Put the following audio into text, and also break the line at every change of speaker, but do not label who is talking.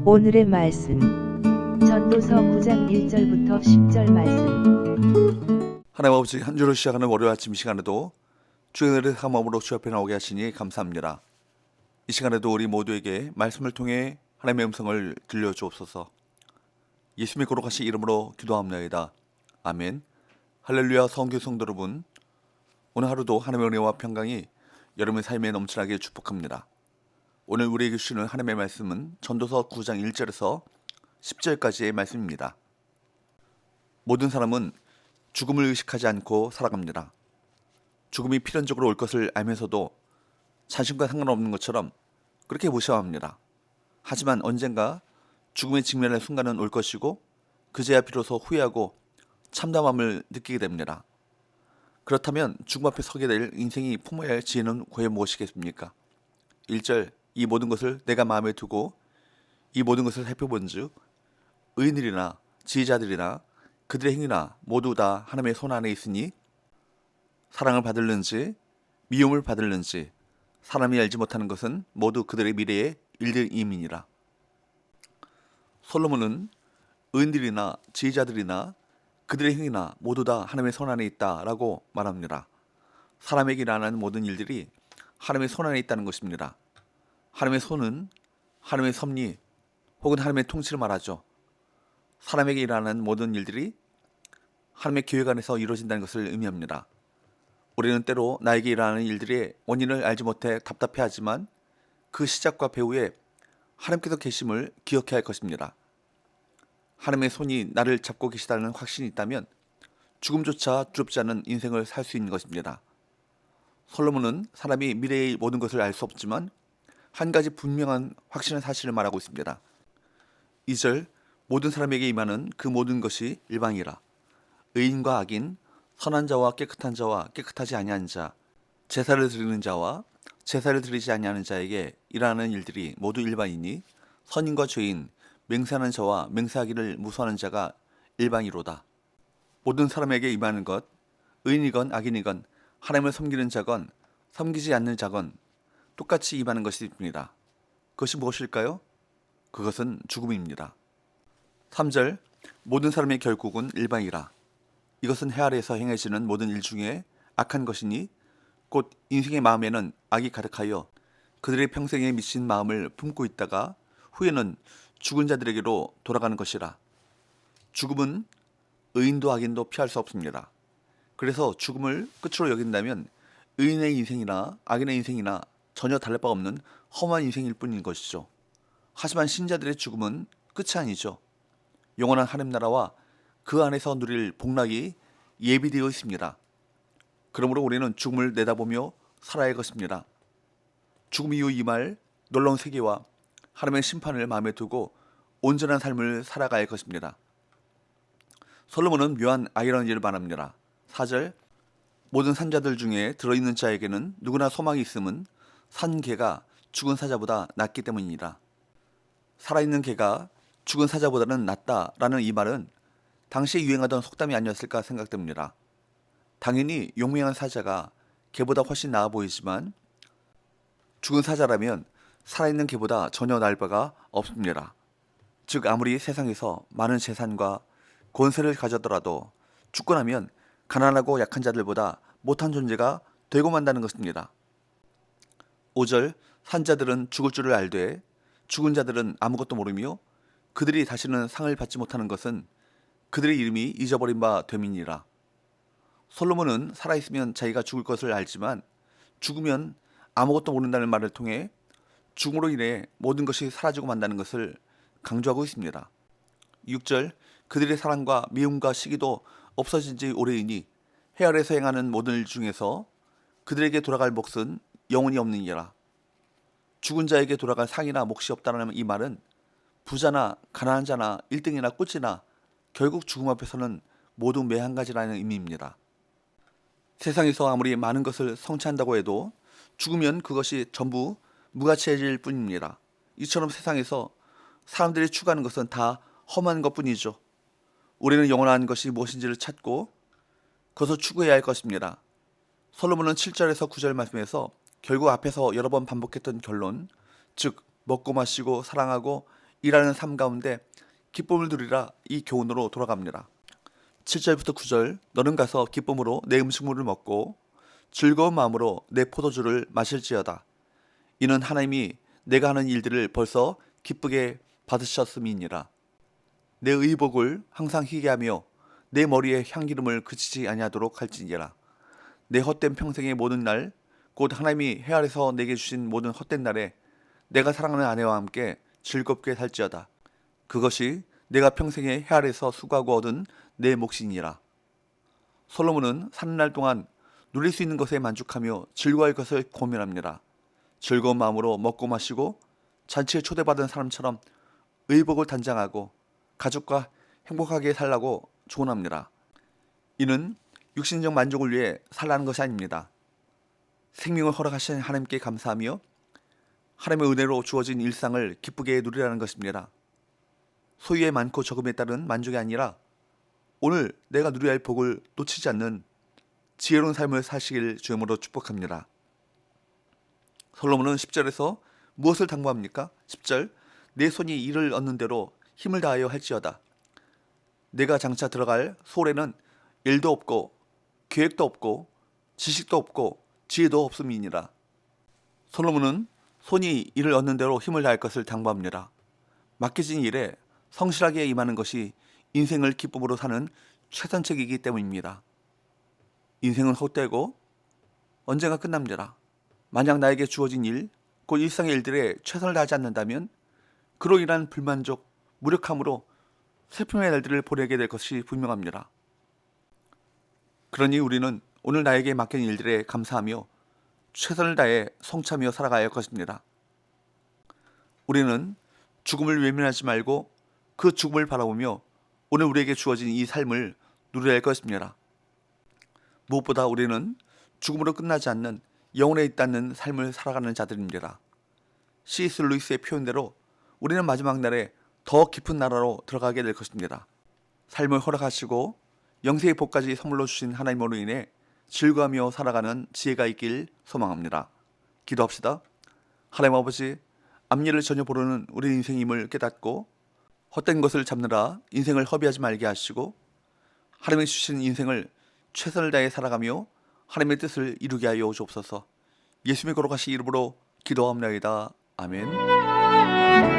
오늘의 말씀 전도서 9장 1절부터 10절 말씀.
하나님 아버지, 한 주를 시작하는 월요일 아침 시간에도 주의 은혜를 함으로 주 앞에 나오게 하시니 감사합니다. 이 시간에도 우리 모두에게 말씀을 통해 하나님의 음성을 들려주옵소서. 예수님의 거룩하신 이름으로 기도합나이다. 아멘. 할렐루야. 성교 성도 여러분, 오늘 하루도 하나님의 은혜와 평강이 여러분의 삶에 넘쳐나게 축복합니다. 오늘 우리에게 주시는 하나님의 말씀은 전도서 9장 1절에서 10절까지의 말씀입니다. 모든 사람은 죽음을 의식하지 않고 살아갑니다. 죽음이 필연적으로 올 것을 알면서도 자신과 상관없는 것처럼 그렇게 무시합니다. 하지만 언젠가 죽음에 직면할 순간은 올 것이고 그제야 비로소 후회하고 참담함을 느끼게 됩니다. 그렇다면 죽음 앞에 서게 될 인생이 품어야 할 지혜는 과연 무엇이겠습니까? 1절, 이 모든 것을 내가 마음에 두고 이 모든 것을 살펴본즉 의인들이나 지혜자들이나 그들의 행위나 모두 다 하나님의 손 안에 있으니 사랑을 받을는지 미움을 받을는지 사람이 알지 못하는 것은 모두 그들의 미래의 일들임이니라. 솔로몬은 의인들이나 지혜자들이나 그들의 행위나 모두 다 하나님의 손 안에 있다라고 말합니다. 사람에게 일어나는 모든 일들이 하나님의 손 안에 있다는 것입니다. 하나님의 손은 하나님의 섭리 혹은 하나님의 통치를 말하죠. 사람에게 일어나는 모든 일들이 하나님의 계획 안에서 이루어진다는 것을 의미합니다. 우리는 때로 나에게 일어나는 일들의 원인을 알지 못해 답답해하지만 그 시작과 배후에 하나님께서 계심을 기억해야 할 것입니다. 하나님의 손이 나를 잡고 계시다는 확신이 있다면 죽음조차 두렵지 않은 인생을 살 수 있는 것입니다. 솔로몬은 사람이 미래의 모든 것을 알 수 없지만 한 가지 분명한 확신한 사실을 말하고 있습니다. 2절, 모든 사람에게 임하는 그 모든 것이 일방이라. 의인과 악인, 선한 자와 깨끗한 자와 깨끗하지 아니한 자, 제사를 드리는 자와 제사를 드리지 아니하는 자에게 일어나는 일들이 모두 일반이니 선인과 죄인, 맹세하는 자와 맹세하기를 무수하는 자가 일방이로다. 모든 사람에게 임하는 것, 의인이건 악인이건 하나님을 섬기는 자건 섬기지 않는 자건 똑같이 임하는 것입니다. 그것이 무엇일까요? 그것은 죽음입니다. 3절, 모든 사람의 결국은 일방이라. 이것은 해 아래에서 행해지는 모든 일 중에 악한 것이니 곧 인생의 마음에는 악이 가득하여 그들의 평생에 미친 마음을 품고 있다가 후에는 죽은 자들에게로 돌아가는 것이라. 죽음은 의인도 악인도 피할 수 없습니다. 그래서 죽음을 끝으로 여긴다면 의인의 인생이나 악인의 인생이나 전혀 다를 바 없는 험한 인생일 뿐인 것이죠. 하지만 신자들의 죽음은 끝이 아니죠. 영원한 하나님 나라와 그 안에서 누릴 복락이 예비되어 있습니다. 그러므로 우리는 죽음을 내다보며 살아야 할 것입니다. 죽음 이후 임할 놀라운 세계와 하나님의 심판을 마음에 두고 온전한 삶을 살아가야 할 것입니다. 솔로몬은 묘한 아이러니를 말합니다. 4절, 모든 산자들 중에 들어있는 자에게는 누구나 소망이 있음은 산 개가 죽은 사자보다 낫기 때문이니라. 살아있는 개가 죽은 사자보다는 낫다라는 이 말은 당시에 유행하던 속담이 아니었을까 생각됩니다. 당연히 용맹한 사자가 개보다 훨씬 나아 보이지만 죽은 사자라면 살아있는 개보다 전혀 나을 바가 없습니다. 즉 아무리 세상에서 많은 재산과 권세를 가졌더라도 죽고 나면 가난하고 약한 자들보다 못한 존재가 되고 만다는 것입니다. 5절, 산자들은 죽을 줄을 알되 죽은 자들은 아무것도 모르며 그들이 다시는 상을 받지 못하는 것은 그들의 이름이 잊어버린 바 됨이니라. 솔로몬은 살아있으면 자기가 죽을 것을 알지만 죽으면 아무것도 모른다는 말을 통해 죽음으로 인해 모든 것이 사라지고 만다는 것을 강조하고 있습니다. 6절, 그들의 사랑과 미움과 시기도 없어진 지 오래이니 해 아래에서 행하는 모든 일 중에서 그들에게 돌아갈 몫은 영원히 없느니라. 죽은 자에게 돌아갈 상이나 몫이 없다는 이 말은 부자나 가난한 자나 1등이나 꼴찌나 결국 죽음 앞에서는 모두 매한가지라는 의미입니다. 세상에서 아무리 많은 것을 성취한다고 해도 죽으면 그것이 전부 무가치해질 뿐입니다. 이처럼 세상에서 사람들이 추구하는 것은 다 험한 것뿐이죠. 우리는 영원한 것이 무엇인지를 찾고 그것을 추구해야 할 것입니다. 솔로몬은 7절에서 9절 말씀에서 결국 앞에서 여러 번 반복했던 결론, 즉 먹고 마시고 사랑하고 일하는 삶 가운데 기쁨을 누리라, 이 교훈으로 돌아갑니다. 7절부터 9절, 너는 가서 기쁨으로 내 음식물을 먹고 즐거운 마음으로 내 포도주를 마실지어다. 이는 하나님이 내가 하는 일들을 벌써 기쁘게 받으셨음이니라. 내 의복을 항상 희게 하며 내 머리에 향기름을 그치지 아니하도록 할지니라. 내 헛된 평생의 모든 날, 곧 하나님이 해 아래서 내게 주신 모든 헛된 날에 내가 사랑하는 아내와 함께 즐겁게 살지어다. 그것이 내가 평생에 해 아래서 수고하고 얻은 내 몫이니라. 솔로몬은 사는 날 동안 누릴 수 있는 것에 만족하며 즐거워할 것을 고민합니다. 즐거운 마음으로 먹고 마시고 잔치에 초대받은 사람처럼 의복을 단장하고 가족과 행복하게 살라고 조언합니다. 이는 육신적 만족을 위해 살라는 것이 아닙니다. 생명을 허락하신 하나님께 감사하며 하나님의 은혜로 주어진 일상을 기쁘게 누리라는 것입니다. 소유의 많고 적음에 따른 만족이 아니라 오늘 내가 누려야 할 복을 놓치지 않는 지혜로운 삶을 사시길 주님으로 축복합니다. 솔로몬은 10절에서 무엇을 당부합니까? 10절, 내 손이 이를 얻는 대로 힘을 다하여 할지어다. 내가 장차 들어갈 소홀에는 일도 없고 계획도 없고 지식도 없고 지혜도 없음이니라. 솔로몬은 손이 이를 얻는 대로 힘을 다할 것을 당부합니다. 맡겨진 일에 성실하게 임하는 것이 인생을 기쁨으로 사는 최선책이기 때문입니다. 인생은 헛되고 언젠가 끝납니다. 만약 나에게 주어진 일, 곧 일상의 일들에 최선을 다하지 않는다면 그로 인한 불만족, 무력함으로 슬픔의 날들을 보내게 될 것이 분명합니다. 그러니 우리는 오늘 나에게 맡긴 일들에 감사하며 최선을 다해 성취하며 살아가야 할 것입니다. 우리는 죽음을 외면하지 말고 그 죽음을 바라보며 오늘 우리에게 주어진 이 삶을 누려야 할 것입니다. 무엇보다 우리는 죽음으로 끝나지 않는 영혼에 있다는 삶을 살아가는 자들입니다. C.S. 루이스의 표현대로 우리는 마지막 날에 더 깊은 나라로 들어가게 될 것입니다. 삶을 허락하시고 영생의 복까지 선물로 주신 하나님으로 인해 즐거워하며 살아가는 지혜가 있길 소망합니다. 기도합시다. 하나님 아버지, 앞일을 전혀 모르는 우리 인생임을 깨닫고 헛된 것을 잡느라 인생을 허비하지 말게 하시고 하나님이 주신 인생을 최선을 다해 살아가며 하나님의 뜻을 이루게 하여 주옵소서. 예수님의 거룩하신 이름으로 기도하옵나이다. 아멘.